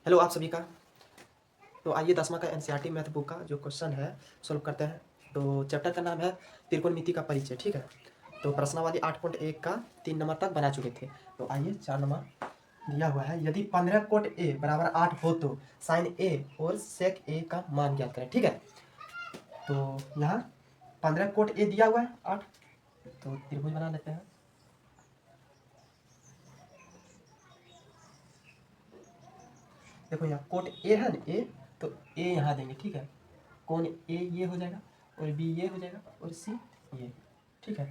Hello आप सभी का। तो आइए 10वां का एनसीईआरटी मैथ बुक का जो क्वेश्चन है सॉल्व करते हैं। तो चैप्टर का नाम है त्रिकोणमिति का परिचय। ठीक है, तो प्रश्नावली 8.1 का 3 नंबर तक बना चुके थे। तो आइए 4 नंबर दिया हुआ है। यदि 15 कोट ए बराबर 8 हो तो साइन ए और सेक ए का मान ज्ञात करें। ठीक है, तो यहाँ 15 कोट ए दिया हुआ है 8, तो त्रिभुज बना लेते हैं। देखो यहाँ कोट ए है ना, ए तो ए यहाँ देंगे। ठीक है, कौन ए ये हो जाएगा और बी ये हो जाएगा और सी ये। ठीक है,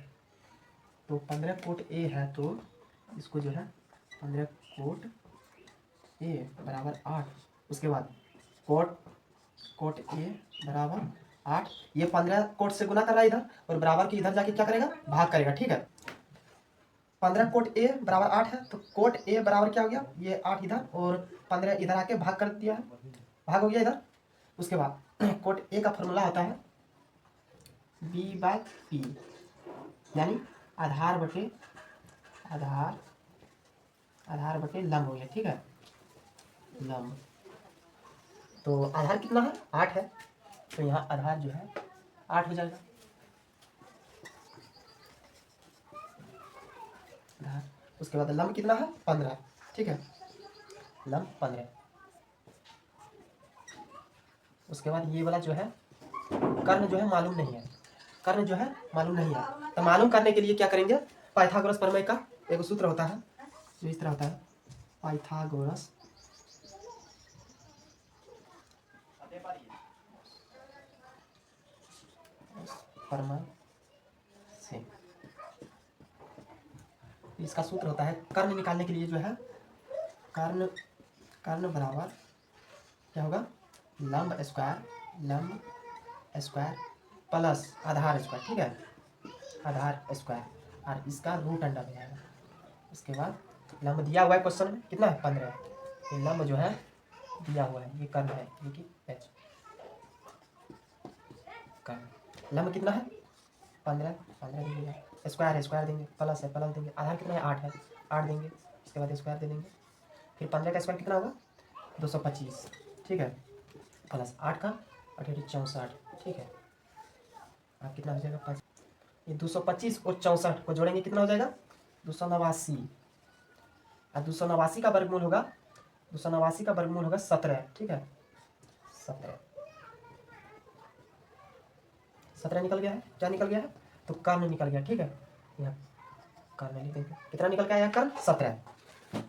तो 15 कोट ए है तो इसको जो है 15 कोट ए बराबर 8, उसके बाद कोट कोट ए बराबर 8, ये 15 कोट से गुना कर रहा है इधर और बराबर के इधर जाके क्या करेगा, भाग करेगा। ठीक है, 15 कोट ए बराबर 8 है तो कोट ए बराबर क्या हो गया, ये 8 इधर और 15 इधर आके भाग कर दिया है, भाग हो गया इधर। उसके बाद कोट ए का फॉर्मूला होता है बी बाय पी, यानी आधार बटे आधार आधार बटे लंब हो गया। ठीक है, लंब तो आधार कितना है 8 है, तो यहाँ आधार जो है 8 हो जाएगा आधार। उसके बाद लंब कितना है 15। ठीक है, लंब 15। उसके बाद ये वाला जो है कर्ण जो है मालूम नहीं है, कर्ण जो है मालूम नहीं है, तो मालूम करने के लिए क्या करेंगे, पाइथागोरस प्रमेय का एक सूत्र होता है जो इस तरह होता है, पाइथागोरस प्रमेय से। इसका सूत्र होता है कर्ण निकालने के लिए जो है कर्ण कर्ण बराबर क्या होगा, लंब स्क्वायर प्लस आधार स्क्वायर। ठीक है, आधार स्क्वायर और इसका रूट अंडर हो जाएगा। उसके बाद लंब दिया हुआ है क्वेश्चन में कितना है 15, ये लंब जो है दिया हुआ है, ये कर्ण है, ये कि एच कर्ण। लंब कितना है 15 देंगे, स्क्वायर है स्क्वायर देंगे, प्लस है प्लस देंगे, आधार कितना है 8 है 8 देंगे, इसके बाद स्क्वायर दे देंगे, फिर 15 का स्क्वायर कितना होगा 225। ठीक है, प्लस 8 का 64। ठीक है, आप कितना हो जाएगा 5, ये 225 और 64 को जोड़ेंगे कितना हो जाएगा 289, और 289 का वर्गमूल होगा 289 का वर्गमूल होगा 17। ठीक है, 17 निकल गया है, क्या निकल गया है, तो कर्ण निकल गया। ठीक है, यहाँ कर्ण लिख देंगे, कितना निकल के आया कर्ण 17।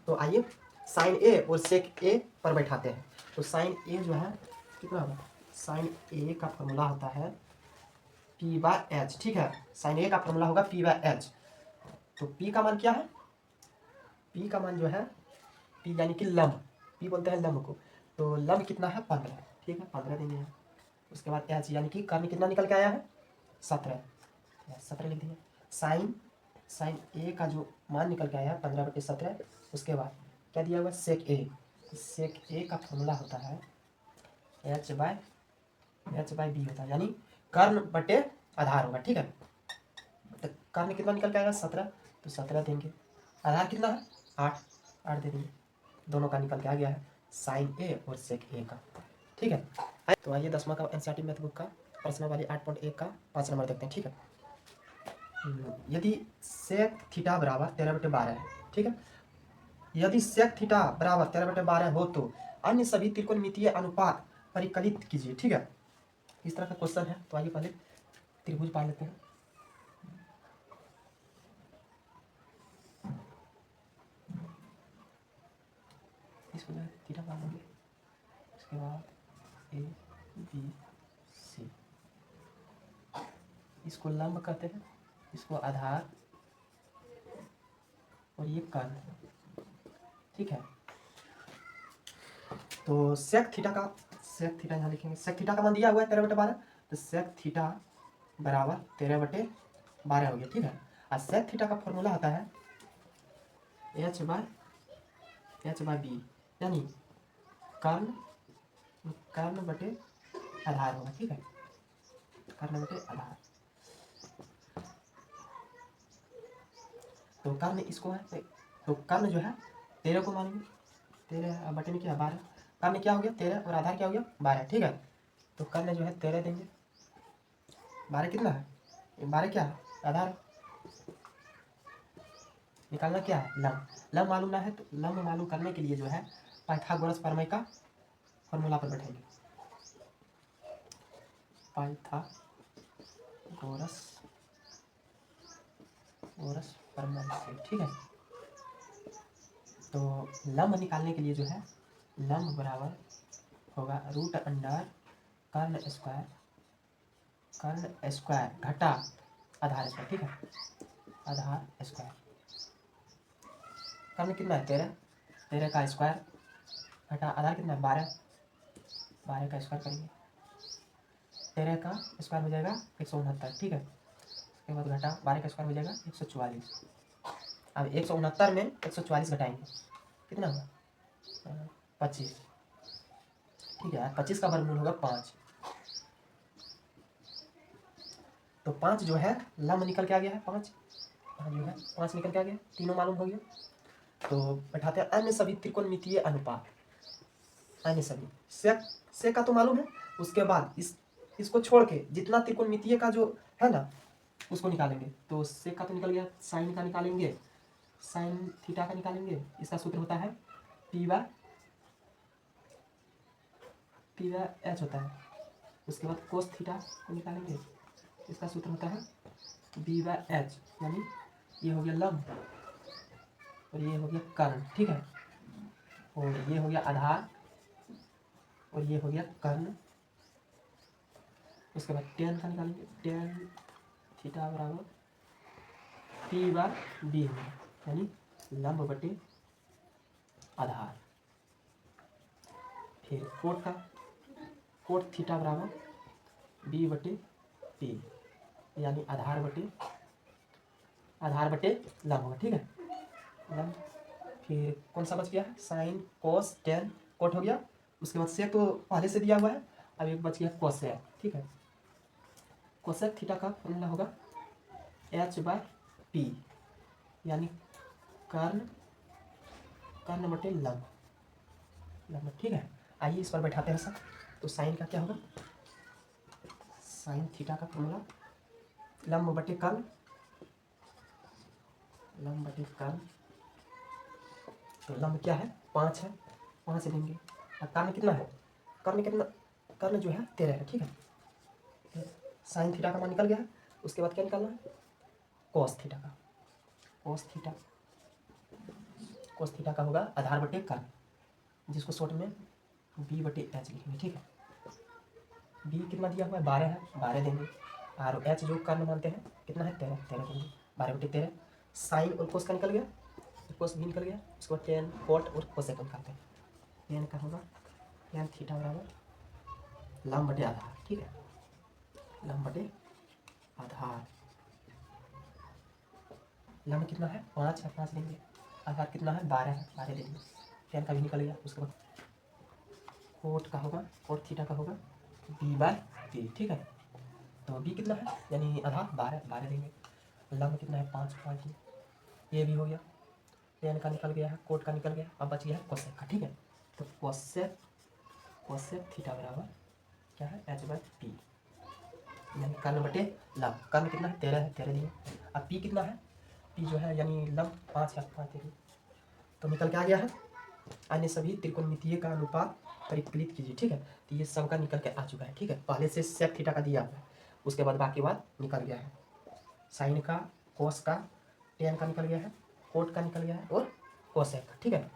तो आइए साइन ए और सेक ए पर बैठाते हैं। तो साइन ए जो है कितना होगा, साइन ए का फॉर्मूला होता है पी बाय एच। ठीक है, साइन ए का फॉर्मूला होगा पी बाय एच। तो पी का मान क्या है, पी का मान जो है पी यानी कि लंब, पी बोलते हैं लंब को, तो लंब कितना है 15। ठीक है, 15 देंगे यहाँ। उसके बाद एच यानी कि कर्ण कितना निकल के आया है 17, 17 लिख दिया। साइन साइन ए का जो मान निकल के आया है 15/17। उसके बाद क्या दिया हुआ सेक ए, सेक ए का फॉर्मूला होता है एच बाय बी होता है, यानी कर्ण बटे आधार होगा। ठीक है, तो कर्ण कितना निकल के आएगा 17, तो 17 देंगे, आधार कितना है 8 दे देंगे, दोनों का निकल के आ गया है साइन ए और सेक ए का। ठीक है, तो आइए 10वां का एनसीईआरटी मैथ बुक का प्रश्नावली 8.1 का 5 नंबर देखते हैं। ठीक है, यदि सेक थीटा बराबर 13/12 है। ठीक है, यदि सेक थीटा बराबर 13/12 हो तो अन्य सभी त्रिकोणमितीय अनुपात परिकलित कीजिए। ठीक है, इस तरह का क्वेश्चन है। तो आइए पहले त्रिभुज पढ़ लेते हैं। इसको थीटा पढ़ लेंगे, उसके बाद ए बी सी, इसको लंब कहते हैं, इसको आधार और ये कर्ण। ठीक है, तो सेक थीटा यहाँ लिखेंगे, सेक थीटा का मान दिया हुआ है 13/12, तो सेक थीटा बराबर 13/12 हो गया। ठीक है, और सेक थीटा का फॉर्मूला होता है एच बाय बी, यानी कर्ण बटे आधार होगा। ठीक है, कर्ण बटे आधार, तो कर्ण इसको है, तो कर्ण जो है 13 को मानेंगे, 13 बटे में क्या 12, कर्ण क्या हो गया 13 और आधार क्या हो गया 12, ठीक है। तो कर्ण जो है 13 देंगे, 12 कितना है, 12 क्या है आधार, निकालना क्या है लंब। लंब मालूम ना है तो लंब मालूम करने के लिए जो है पाइथागोरस प्रमेय का फॉर्मूला पर बैठाएंगे। पाइथागोरस प्रमेय से, ठीक है। तो लंब निकालने के लिए जो है लंब बराबर होगा रूट अंडर कर्ण स्क्वायर घटा आधार स्क्वायर, ठीक है, आधार स्क्वायर। कर्ण कितना है 13, 13 का स्क्वायर घटा आधार कितना है 12, 12 का स्क्वायर करेंगे, 13 का स्क्वायर हो जाएगा 169, ठीक है। उसके बाद घटा 12 का स्क्वायर हो जाएगा 144। अब 169 में 144 घटाएंगे, कितना होगा 25, ठीक है। 25 का वर्गमूल होगा 5, तो 5 जो है लंब निकल के आ गया है 5, जो है 5 निकल के आ गया, तीनों मालूम हो गया। तो बैठाते हैं अन्य सभी त्रिकोणमितीय अनुपात, अन्य सभी से का तो मालूम है, उसके बाद इसको छोड़ के जितना त्रिकोणमितीय का जो है ना उसको निकालेंगे। तो से का तो निकल गया, साइन का निकालेंगे, साइन थीटा का निकालेंगे, इसका सूत्र होता है पी बाय एच होता है। उसके बाद कोस थीटा को निकालेंगे, इसका सूत्र होता है बी बाय एच, यानी ये हो गया लंब और ये हो गया कर्ण, ठीक है, और ये हो गया आधार और ये हो गया कर्ण। उसके बाद टेन का निकालेंगे, टेन थीटा बराबर पी बाय बी होगा, यानी लंब बटे आधार। फिर कोट थीटा बराबर बी बटे पी, यानी आधार बटे लंब होगा, ठीक है, लंब। फिर कौन सा बच गया है, साइन कोस टेन कोट हो गया। उसके बाद सेक तो पहले से दिया हुआ है, अब एक बच गया कोसेक, ठीक है। कोसेक थीटा का फॉर्मूला होगा एच बाय पी, यानी कर्ण बटे लंब, ठीक है। आइए इस पर बैठाते हैं सब। तो साइन का क्या होगा, साइन थीटा का फॉर्मूला लंब बटे कर्ण, तो लंब क्या है 5 है, 5 देंगे। और कर्ण कितना है, कर्ण जो है 13 है, ठीक है। साइन थीटा का मान निकल गया है। उसके बाद क्या निकालना है, कोस थीटा का होगा आधार बटे कर्ण, जिसको शॉर्ट में बी बटे एच लिखेंगे, ठीक है। बी कितना दिया हुआ है 12 है, 12 देंगे। और एच जो कर्ण मानते हैं कितना है 13 देंगे, 12 बटे 13। साइन और कोस का निकल गया, कोस भी निकल गया। उसके बाद टेन कोट और कोसेक निकालते हैं। टेन का होगा टेन थीटा बराबर लंब बटे आधार, ठीक है, लंब बटे आधार। लंब कितना है 5 है, 5 देंगे। आधार कितना है 12 है, 12 देंगे। टेन का भी निकल गया। उसके बाद कोट का होगा, कोट थीटा का होगा बी बाय पी, ठीक है। तो बी कितना है, यानी आधार 12 देंगे। लंब कितना है 5 देंगे, ये भी हो गया। टेन का निकल गया है, कोट का निकल गया, अब बच गया है कोसेक का, ठीक है। तो कोसेक थीटा बराबर क्या है एच बाय पी, यानी कर्ण बटे लंब। कर्ण कितना है 13 है, 13 दिए। अब पी कितना है, पी जो है यानी लंब 5 है, 5 दिए। तो निकल के आ गया है अन्य सभी त्रिकोणमितीय का अनुपात परिकलित कीजिए, ठीक है। तो ये सबका निकल के आ चुका है, ठीक है। पहले से सेक थीटा का दिया हुआ है, उसके बाद बाकी बात निकल गया है। साइन का, कोस का, टेन का निकल गया है, कोट का निकल गया है और कोसेक का, ठीक है।